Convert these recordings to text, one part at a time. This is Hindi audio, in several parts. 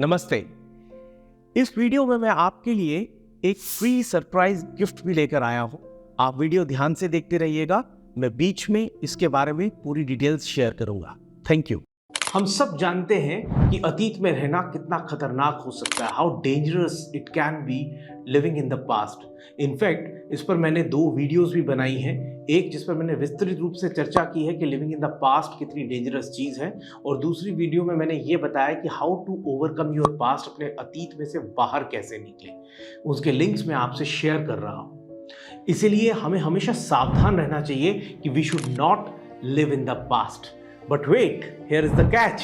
नमस्ते। इस वीडियो में मैं आपके लिए एक फ्री सरप्राइज गिफ्ट भी लेकर आया हूं। आप वीडियो ध्यान से देखते रहिएगा। मैं बीच में इसके बारे में पूरी डिटेल्स शेयर करूंगा। Thank you. हम सब जानते हैं कि अतीत में रहना कितना खतरनाक हो सकता है। How dangerous it can be living in the past. In fact इस पर मैंने 2 वीडियोस भी बनाई हैं। एक जिस पर मैंने विस्तृत रूप से चर्चा की है कि लिविंग इन द पास्ट कितनी डेंजरस चीज है, और दूसरी वीडियो में मैंने ये बताया कि how to overcome your past, अपने अतीत में से बाहर कैसे निकले। उसके लिंक्स मैं आपसे शेयर कर रहा हूं। इसीलिए हमें हमेशा सावधान रहना चाहिए कि we should not live in the past. But wait, here is the catch.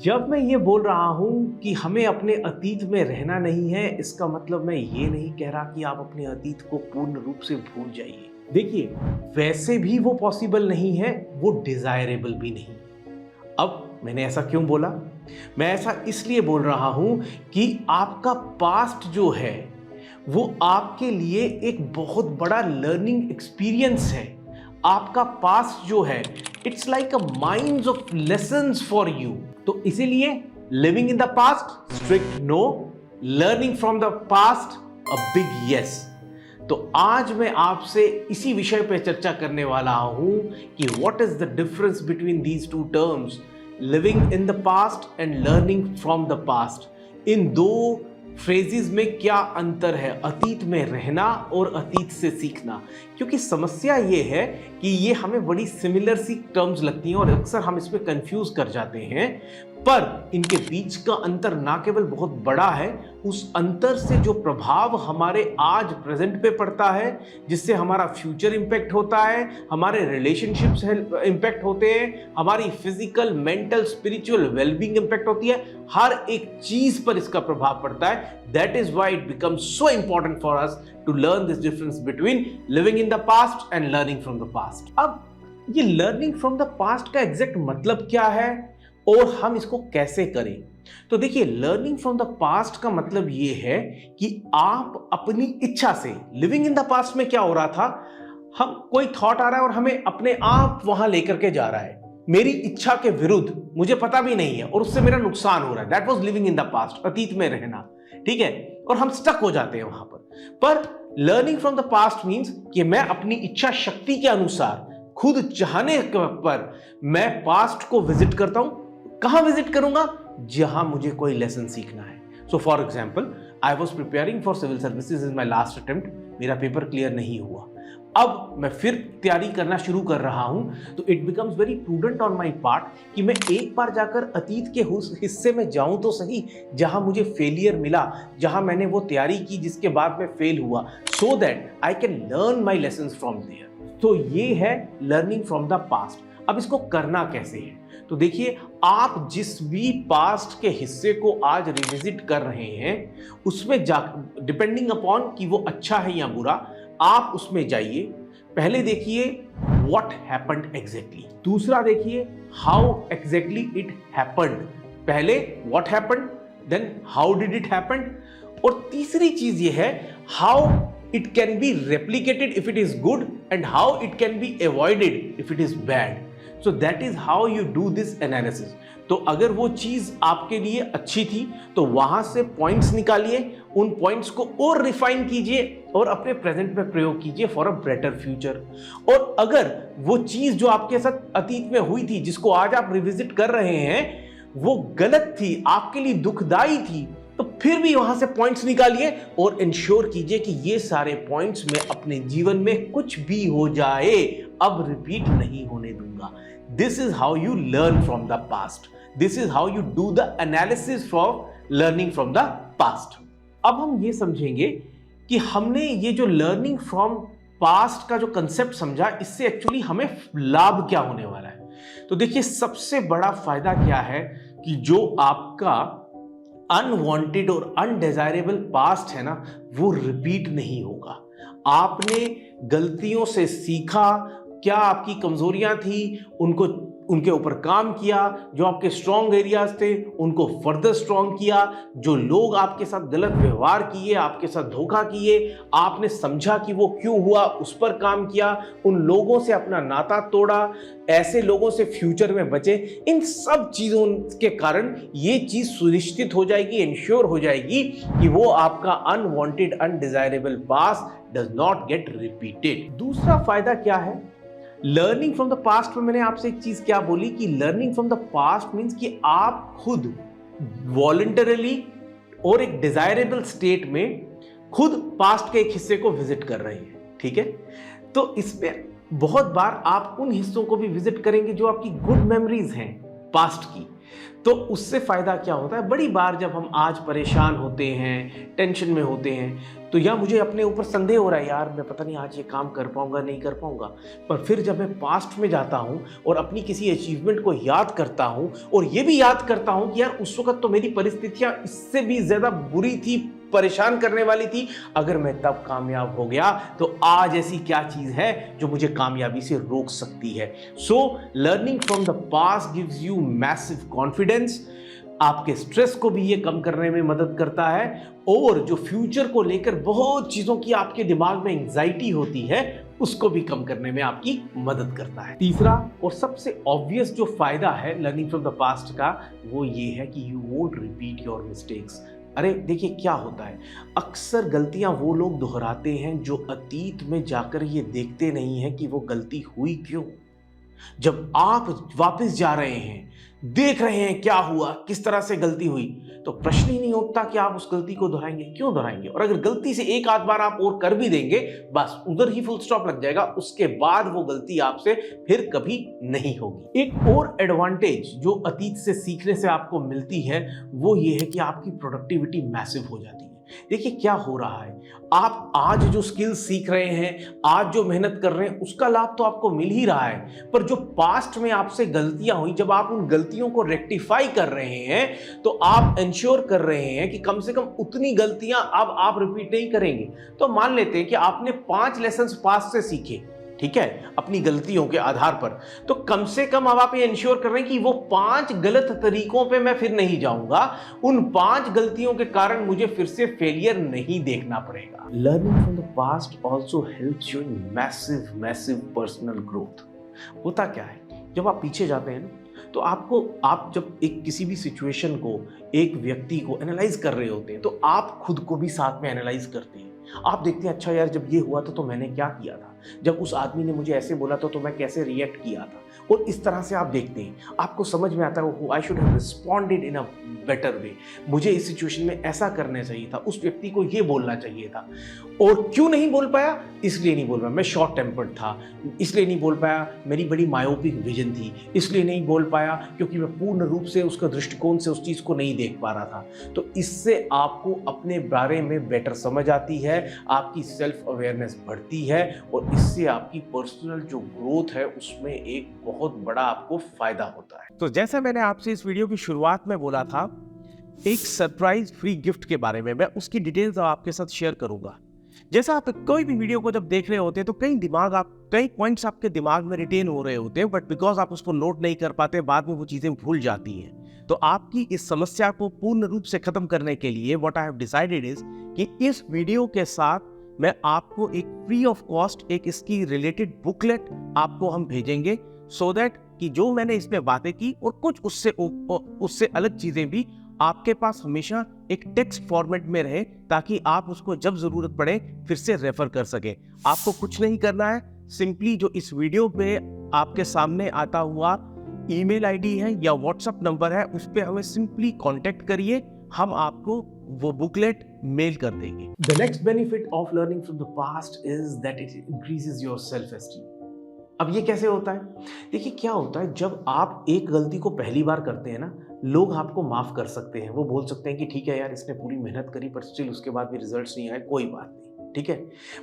जब मैं ये बोल रहा हूं कि हमें अपने अतीत में रहना नहीं है, इसका मतलब मैं ये नहीं कह रहा कि आप अपने अतीत को पूर्ण रूप से भूल जाइए। देखिए, वैसे भी वो पॉसिबल नहीं है, वो डिजायरेबल भी नहीं। अब मैंने ऐसा क्यों बोला? मैं ऐसा इसलिए बोल रहा हूं कि आपका पास्ट जो है वो आपके लिए एक बहुत बड़ा लर्निंग एक्सपीरियंस है। आपका पास्ट जो है it's like a minds of lessons for you. तो इसीलिए living in the past strict no, learning from the past a big yes. तो आज मैं आपसे इसी विषय पर चर्चा करने वाला हूं कि what is the difference between these 2 terms, living in the past and learning from the past. In 2 phrases में क्या अंतर है, अतीत में रहना और अतीत से सीखना। क्योंकि समस्या ये है कि ये हमें बड़ी सिमिलर सी टर्म्स लगती हैं और अक्सर हम इसमें कंफ्यूज कर जाते हैं, पर इनके बीच का अंतर ना केवल बहुत बड़ा है, उस अंतर से जो प्रभाव हमारे आज प्रेजेंट पे पड़ता है, जिससे हमारा फ्यूचर इंपैक्ट होता है, हमारे रिलेशनशिप्स इंपैक्ट होते हैं, हमारी physical, mental, spiritual wellbeing impact होती है, हर एक चीज पर इसका प्रभाव पड़ता है। That is why it becomes so important for us to learn this difference between living in the past and learning from the past. अब ये लर्निंग फ्रॉम द पास्ट का एग्जैक्ट मतलब क्या है और हम इसको कैसे करें? तो देखिए, लर्निंग फ्रॉम द पास्ट का मतलब ये है कि आप अपनी इच्छा से, लिविंग इन द पास्ट में क्या हो रहा था, हम कोई थॉट आ रहा है और हमें अपने आप वहां लेकर के जा रहा है, मेरी इच्छा के विरुद्ध, मुझे पता भी नहीं है और उससे मेरा नुकसान हो रहा है। That was living in the past, अतीत में रहना, ठीक है, और हम स्टक हो जाते हैं वहां पर learning from the past means कि मैं अपनी इच्छा शक्ति के अनुसार, खुद चाहने पर मैं पास्ट को विजिट करता हूं। कहां विजिट करूंगा? जहां मुझे कोई लेसन सीखना है। So for example, I was preparing for civil services is my last attempt. मेरा पेपर क्लियर नहीं हुआ, अब मैं फिर तैयारी करना शुरू कर रहा हूं, तो it becomes very prudent on my part कि मैं एक बार जाकर अतीत के उस हिस्से में जाऊं तो सही जहां मुझे फेलियर मिला, जहां मैंने वो तैयारी की जिसके बाद मैं फेल हुआ, so that I can learn my lessons from there. तो ये है लर्निंग फ्रॉम द पास्ट। अब इसको करना कैसे है? तो देखिए, आप जिस भी पास्ट के हिस्से को आज रिविजिट कर रहे हैं, उसमें जा, डिपेंडिंग अपॉन कि वो अच्छा है या बुरा, आप उसमें जाइए। पहले देखिए व्हाट हैपेंड एग्जैक्टली, दूसरा देखिए हाउ एग्जैक्टली इट हैपेंड। पहले what happened, then how did it happened, और तीसरी चीज ये है how it can be replicated if it is good and how it can be avoided if it is bad. So that is how you do this analysis. तो अगर वो चीज आपके लिए अच्छी थी तो वहां से पॉइंट्स निकालिए, उन पॉइंट्स को और रिफाइन कीजिए और अपने प्रेजेंट में प्रयोग कीजिए फॉर अ बेटर फ्यूचर। और अगर वो चीज जो आपके साथ अतीत में हुई थी, जिसको आज आप रिविजिट कर रहे हैं, वो गलत थी, आपके लिए दुखदाई थी, तो फिर भी वहां से पॉइंट्स निकालिए और इंश्योर कीजिए कि ये सारे पॉइंट्स मैं अपने जीवन में कुछ भी हो जाए अब रिपीट नहीं होने दूंगा। This is how you learn from the past. This is how you do the analysis for learning from the past. अब हम ये समझेंगे कि हमने ये जो लर्निंग फ्रॉम पास्ट का जो कंसेप्ट समझा, इससे एक्चुअली हमें लाभ क्या होने वाला है। तो देखिए, सबसे बड़ा फायदा क्या है कि जो आपका अनवांटेड और अनडिजायरेबल पास्ट है ना, वो रिपीट नहीं होगा। आपने गलतियों से सीखा, क्या आपकी कमजोरियां थी, उनको उनके ऊपर काम किया, जो आपके स्ट्रॉन्ग एरियाज थे उनको फर्दर स्ट्रॉन्ग किया, जो लोग आपके साथ गलत व्यवहार किए, आपके साथ धोखा किए, आपने समझा कि वो क्यों हुआ, उस पर काम किया, उन लोगों से अपना नाता तोड़ा, ऐसे लोगों से फ्यूचर में बचे। इन सब चीजों के कारण ये चीज सुनिश्चित हो जाएगी, इंश्योर हो जाएगी कि वो आपका unwanted undesirable past does not gate repeated. दूसरा फायदा क्या है लर्निंग फ्रॉम द पास्ट में? मैंने आपसे एक चीज क्या बोली कि learning from the past means कि आप खुद वॉलंटरली और एक डिजायरेबल स्टेट में खुद पास्ट के एक हिस्से को विजिट कर रहे हैं, ठीक है? तो इसमें बहुत बार आप उन हिस्सों को भी विजिट करेंगे जो आपकी गुड मेमोरीज हैं पास्ट की। तो उससे फायदा क्या होता है, बड़ी बार जब हम आज परेशान होते हैं, टेंशन में होते हैं, तो या मुझे अपने ऊपर संदेह हो रहा है यार मैं पता नहीं आज ये काम कर पाऊंगा नहीं कर पाऊंगा, पर फिर जब मैं पास्ट में जाता हूं और अपनी किसी अचीवमेंट को याद करता हूं और ये भी याद करता हूं कि यार उस वक्त तो मेरी परिस्थितियां इससे भी ज्यादा बुरी थी, परेशान करने वाली थी, अगर मैं तब कामयाब हो गया तो आज ऐसी क्या चीज है जो मुझे कामयाबी से रोक सकती है। So learning from the past gives you massive confidence, आपके स्ट्रेस को भी ये कम करने में मदद करता है, और जो फ्यूचर को लेकर बहुत चीजों की आपके दिमाग में एंजाइटी होती है उसको भी कम करने में आपकी मदद करता है। तीसरा और सबसे ऑब्वियस जो फायदा है लर्निंग फ्रॉम द पास्ट का वो ये है कि you won't repeat your mistakes. अरे देखिए क्या होता है, अक्सर गलतियां वो लोग दोहराते हैं जो अतीत में जाकर ये देखते नहीं हैं कि वो गलती हुई क्यों। जब आप वापस जा रहे हैं, देख रहे हैं क्या हुआ, किस तरह से गलती हुई, तो प्रश्न ही नहीं उठता कि आप उस गलती को दोहराएंगे, क्यों दोहराएंगे। और अगर गलती से एक आध बार आप और कर भी देंगे, बस उधर ही फुल स्टॉप लग जाएगा, उसके बाद वो गलती आपसे फिर कभी नहीं होगी। एक और एडवांटेज जो अतीत से सीखने से आपको मिलती है वो ये है कि आपकी प्रोडक्टिविटी मैसिव हो जाती है। देखिए क्या हो रहा है, आप आज जो स्किल्स सीख रहे हैं, आज जो मेहनत कर रहे हैं, उसका लाभ तो आपको मिल ही रहा है, पर जो पास्ट में आपसे गलतियां हुई, जब आप उन गलतियों को रेक्टिफाई कर रहे हैं तो आप इंश्योर कर रहे हैं कि कम से कम उतनी गलतियां अब आप रिपीट नहीं करेंगे। तो मान लेते हैं कि आपने 5 लेसन्स पास्ट से सीखे, ठीक है, अपनी गलतियों के आधार पर, तो कम से कम अब आप ये इंश्योर कर रहे हैं कि वो 5 गलत तरीकों पे मैं फिर नहीं जाऊंगा, उन 5 गलतियों के कारण मुझे फिर से फेलियर नहीं देखना पड़ेगा। Learning from the past also helps you in massive personal growth. होता क्या है, जब आप पीछे जाते हैं ना, तो आप जब एक किसी भी सिचुएशन को, एक व्यक्ति को एनालाइज कर रहे होते हैं, तो आप खुद को भी साथ में एनालाइज करते हैं। आप देखते हैं अच्छा यार जब ये हुआ था तो मैंने क्या किया था, जब उस आदमी ने मुझे ऐसे बोला था तो मैं कैसे रिएक्ट किया था, और इस तरह से आप देखते हैं, आपको समझ में आता है I should have responded in a better way, मुझे इस सिचुएशन में ऐसा करना चाहिए था, उस व्यक्ति को ये बोलना चाहिए था, और क्यों नहीं बोल पाया, इसलिए नहीं बोल पाया, मैं शॉर्ट टेम्पर्ड था, इसलिए नहीं बोल पाया, मेरी बड़ी मायोपिक विजन थी, इसलिए नहीं बोल पाया क्योंकि मैं पूर्ण रूप से उसका दृष्टिकोण से उस चीज़ को नहीं देख पा रहा था। तो इससे आपको अपने बारे में बेटर समझ आती है, आपकी सेल्फ अवेयरनेस बढ़ती है, और इससे आपकी पर्सनल जो ग्रोथ है उसमें एक बहुत बड़ा आपको फायदा होता है। तो जैसा मैंने आपसे इस वीडियो की शुरुआत में बोला था, एक सरप्राइज फ्री गिफ्ट के बारे में, मैं उसकी डिटेल्स आपके साथ शेयर करूंगा। जैसा आप कोई भी वीडियो को जब देख रहे होते हैं तो कई पॉइंट्स आपके दिमाग में रिटेन हो रहे होते हैं, बट बिकॉज आप उसको नोट नहीं कर पाते, बाद में वो चीजें भूल जाती हैं। तो आपकी इस समस्या को पूर्ण रूप से खत्म करने के लिए what I have decided is कि इस वीडियो के साथ मैं आपको एक फ्री ऑफ कॉस्ट एक इसकी रिलेटेड बुकलेट आपको हम भेजेंगे, सो दैट कि जो मैंने इसमें बातें की और कुछ उससे अलग चीजें भी आपके पास हमेशा एक टेक्स्ट फॉर्मेट में रहे, ताकि आप उसको जब जरूरत पड़े फिर से रेफर कर सके। आपको कुछ नहीं करना है, सिंपली जो इस वीडियो पे आपके सामने आता हुआ ईमेल आईडी है या व्हाट्सएप नंबर है, उस पे हमें सिंपली कांटेक्ट करिए, हम आपको वो बुकलेट मेल कर देंगे। The next benefit of learning from the past is that it increases your self esteem. अब ये कैसे होता है, देखिए क्या होता है, जब आप एक गलती को पहली बार करते हैं ना, लोग आपको माफ कर सकते हैं, वो बोल सकते हैं कि ठीक है यार इसने पूरी मेहनत करी पर स्टिल उसके बाद भी रिजल्ट्स नहीं आए, कोई बात नहीं, ठीक है।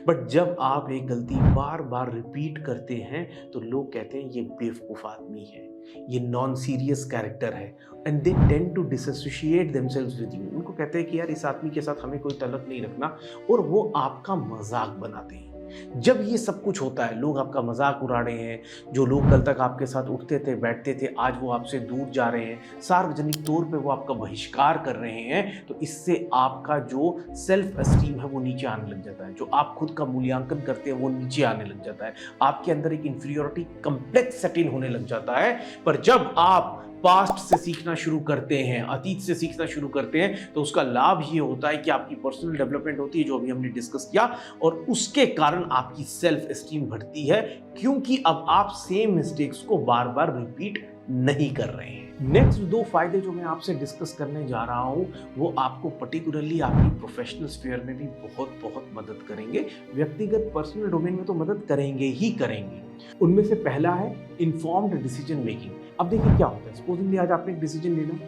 बट जब आप एक गलती बार बार रिपीट करते हैं तो लोग कहते हैं ये बेवकूफ आदमी है, ये नॉन सीरियस कैरेक्टर है, and they tend to dissociate themselves with you. उनको कहते हैं कि यार इस आदमी के साथ हमें कोई तल्लुक नहीं रखना, और वो आपका मजाक बनाते हैं। जब ये सब कुछ होता है, लोग आपका मजाक उड़ा रहे हैं, जो लोग कल तक आपके साथ उठते थे बैठते थे आज वो आपसे दूर जा रहे हैं, सार्वजनिक तौर पे वो आपका बहिष्कार कर रहे हैं, तो इससे आपका जो सेल्फ एस्टीम है वो नीचे आने लग जाता है। जो आप खुद का मूल्यांकन करते हैं वो नीचे आने लग जाता है। आपके अंदर एक इंफीरियोरिटी कम्प्लेक्स सेट इन होने लग जाता है। पर जब आप पास्ट से सीखना शुरू करते हैं, अतीत से सीखना शुरू करते हैं, तो उसका लाभ ये होता है कि आपकी पर्सनल डेवलपमेंट होती है, जो अभी हमने डिस्कस किया, और उसके कारण आपकी सेल्फ एस्टीम बढ़ती है, क्योंकि अब आप सेम मिस्टेक्स को बार बार रिपीट नहीं कर रहे हैं। नेक्स्ट 2 फायदे जो मैं आपसे डिस्कस करने जा रहा हूं वो आपको पर्टिकुलरली आपकी प्रोफेशनल स्फीयर में भी बहुत बहुत मदद करेंगे। व्यक्तिगत पर्सनल डोमेन में तो मदद करेंगे ही करेंगे। उनमें से पहला है इन्फॉर्म्ड डिसीजन मेकिंग। अब देखिए क्या होता है, सपोजिंगली आज आपने एक डिसीजन लेना,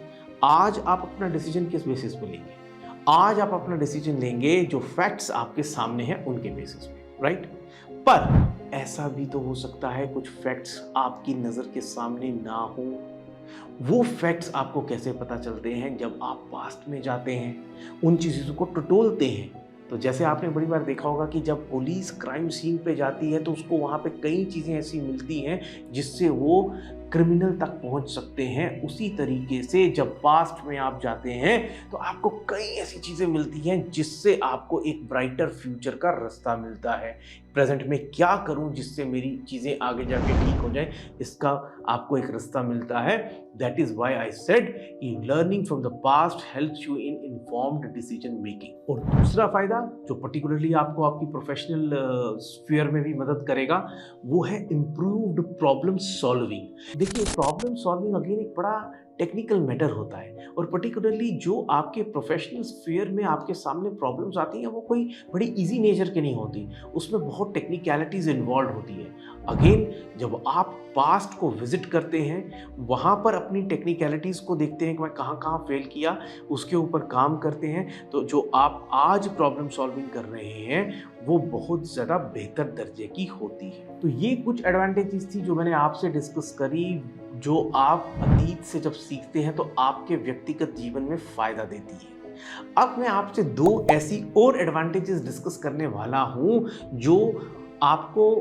आज आप अपना डिसीजन किस बेसिस पे लेंगे? आज आप अपना डिसीजन लेंगे जो फैक्ट्स आपके सामने हैं उनके बेसिस पे, राइट? पर ऐसा भी तो हो सकता है कुछ फैक्ट्स आपकी नजर के सामने ना हो। वो फैक्ट्स आपको कैसे पता चलते हैं? जब आप पास्ट में जाते हैं, उन चीज़ों को टटोलते हैं। तो जैसे आपने बड़ी बार देखा होगा कि जब पुलिस क्राइम सीन पे जाती है तो उसको वहाँ पे कई चीज़ें ऐसी मिलती हैं जिससे वो क्रिमिनल तक पहुँच सकते हैं। उसी तरीके से जब पास्ट में आप जाते हैं तो आपको कई ऐसी चीज़ें मिलती हैं जिससे आपको एक ब्राइटर फ्यूचर का रास्ता मिलता है। प्रेजेंट में क्या करूं जिससे मेरी चीज़ें आगे जाके ठीक हो जाएं, इसका आपको एक रास्ता मिलता है। That is why I said कि learning from the past helps you in informed decision making. और दूसरा फायदा जो पर्टिकुलरली आपको आपकी प्रोफेशनल स्फीयर में भी मदद करेगा वो है इम्प्रूव्ड प्रॉब्लम सॉल्विंग। देखिए, प्रॉब्लम सॉल्विंग अगेन एक बड़ा टेक्निकल मैटर होता है, और पर्टिकुलरली जो आपके प्रोफेशनल स्फीयर में आपके सामने प्रॉब्लम्स आती हैं वो कोई बड़ी इजी नेचर की नहीं होती, उसमें बहुत टेक्निकलिटीज इन्वॉल्व होती है। अगेन जब आप पास्ट को विजिट करते हैं, वहाँ पर अपनी टेक्निकलिटीज़ को देखते हैं कि मैं कहाँ कहाँ फेल किया, उसके ऊपर काम करते हैं, तो जो आप आज प्रॉब्लम सॉल्विंग कर रहे हैं वो बहुत ज़्यादा बेहतर दर्जे की होती है। तो ये कुछ एडवांटेजेस थी जो मैंने आपसे डिस्कस करी, जो आप अतीत से जब सीखते हैं तो आपके व्यक्तिगत जीवन में फ़ायदा देती है। अब मैं आपसे 2 ऐसी और एडवांटेजेस डिस्कस करने वाला हूँ जो आपको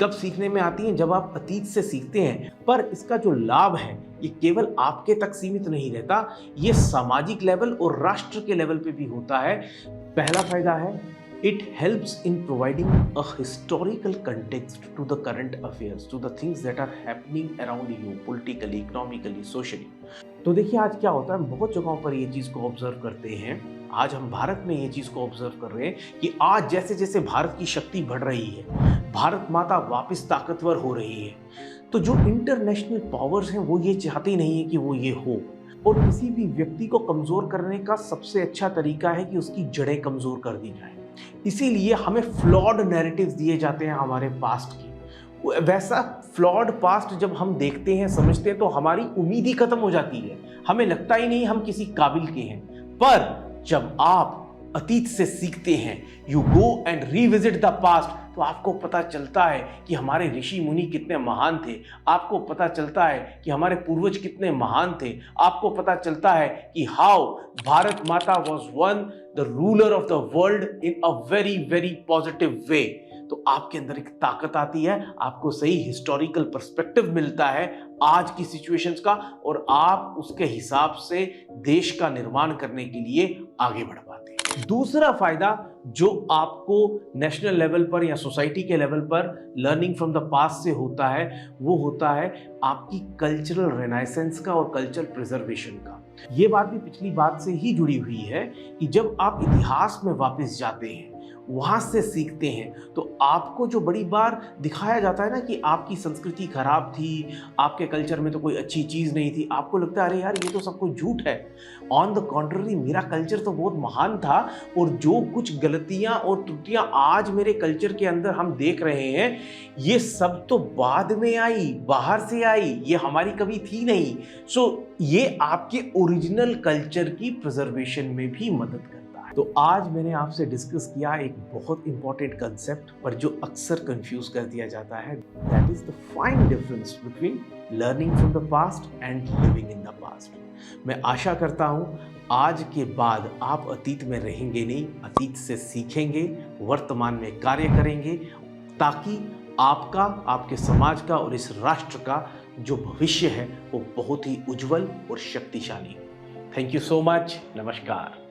कब सीखने में आती हैं, जब आप अतीत से सीखते हैं। पर इसका जो लाभ है ये केवल आपके तक सीमित नहीं रहता, ये सामाजिक लेवल और राष्ट्र के लेवल पे भी होता है। पहला फायदा है it helps in providing a historical context to the current affairs, to the things that are happening around you politically, economically, socially। तो देखिए आज क्या होता है, हम बहुत जगहों पर ये चीज़ को ऑब्जर्व करते हैं। आज हम भारत में ये चीज़ को ऑब्जर्व कर रहे हैं कि आज जैसे जैसे भारत की शक्ति बढ़ रही है, भारत माता वापस ताकतवर हो रही है, तो जो इंटरनेशनल पावर्स हैं वो ये चाहते नहीं है कि वो ये हो। और किसी भी व्यक्ति को कमज़ोर करने का सबसे अच्छा तरीका है कि उसकी जड़ें कमज़ोर कर दी जाए। इसीलिए हमें फ्लॉड नैरेटिव्स दिए जाते हैं हमारे पास्ट की। वैसा फ्लॉड पास्ट जब हम देखते हैं, समझते हैं, तो हमारी उम्मीद ही खत्म हो जाती है, हमें लगता ही नहीं हम किसी काबिल के हैं। पर जब आप अतीत से सीखते हैं, you go and revisit the past, तो आपको पता चलता है कि हमारे ऋषि मुनि कितने महान थे, आपको पता चलता है कि हमारे पूर्वज कितने महान थे, आपको पता चलता है कि हाउ भारत माता was one the ruler of the world in a very very positive way. तो आपके अंदर एक ताकत आती है, आपको सही हिस्टोरिकल पर्सपेक्टिव मिलता है आज की सिचुएशंस का, और आप उसके हिसाब से देश का निर्माण करने के लिए आगे बढ़ पाते हैं। दूसरा फायदा जो आपको नेशनल लेवल पर या सोसाइटी के लेवल पर लर्निंग फ्रॉम द पास्ट से होता है, वो होता है आपकी कल्चरल रेनाइसेंस का और कल्चरल प्रिजर्वेशन का। ये बात भी पिछली बात से ही जुड़ी हुई है कि जब आप इतिहास में वापस जाते हैं, वहाँ से सीखते हैं, तो आपको जो बड़ी बार दिखाया जाता है ना कि आपकी संस्कृति खराब थी, आपके कल्चर में तो कोई अच्छी चीज़ नहीं थी, आपको लगता है अरे यार ये तो सब कुछ झूठ है। ऑन द कॉन्ट्ररी मेरा कल्चर तो बहुत महान था, और जो कुछ गलतियाँ और त्रुटियाँ आज मेरे कल्चर के अंदर हम देख रहे हैं, ये सब तो बाद में आई, बाहर से आई, ये हमारी कभी थी नहीं। सो ये आपके ओरिजिनल कल्चर की प्रिजर्वेशन में भी मदद करता है। तो आज मैंने आपसे डिस्कस किया एक बहुत इंपॉर्टेंट कंसेप्ट पर जो अक्सर कंफ्यूज कर दिया जाता है, that is the fine difference between learning from the past and living in the past. मैं आशा करता हूँ आज के बाद आप अतीत में रहेंगे नहीं, अतीत से सीखेंगे, वर्तमान में कार्य करेंगे, ताकि आपका, आपके समाज का और इस राष्ट्र का जो भविष्य है वो बहुत ही उज्जवल और शक्तिशाली हो। Thank you so much. नमस्कार।